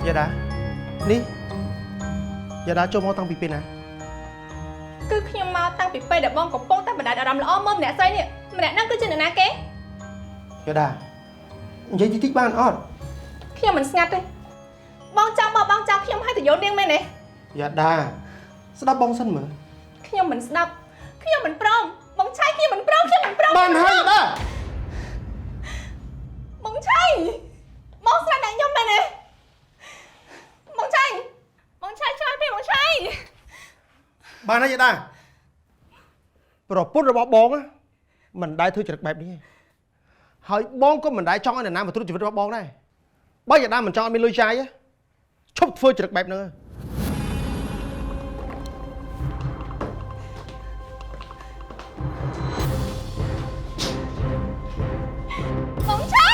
យ៉ាដានេះយ៉ាដាចូលមកតាំងពីពេលណាគឺខ្ញុំមកតាំងពីពេលដែលបងកំពុងតែបណ្ដាច់អារម្មណ៍ល្អមើលម្នាក់ស្រីនេះម្នាក់ហ្នឹងគឺជានរណាគេយ៉ាដានិយាយតិចបានអត់ខ្ញុំមិនស្ងាត់ទេបងចង់មកបងចង់ខ្ញុំឲ្យទៅយកនាងមែនទេយ៉ាដាស្ដាប់បងសិនមើលខ្ញុំមិនស្ដាប់ខ្ញុំមិនព្រមបងឆៃខ្ញុំមិនព្រមបានហើយយ៉ាដាបងឆៃបងស្ដាប់តែខ្ញុំមែនទេបងឆៃជួយពីបងឆៃបានហើយយ៉ាដាប្រពន្ធរបស់បងមិនដែលធ្វើចរិតបែបនេះទេហើយបងក៏មិនដែលចង់ឲ្យនរណាមកត្រួតជីវិតរបស់បងដែរបើយ៉ាដាមិនចង់ឲ្យមានលុយចាយឈប់ធ្វើចរិតបែបហ្នឹងបងឆៃ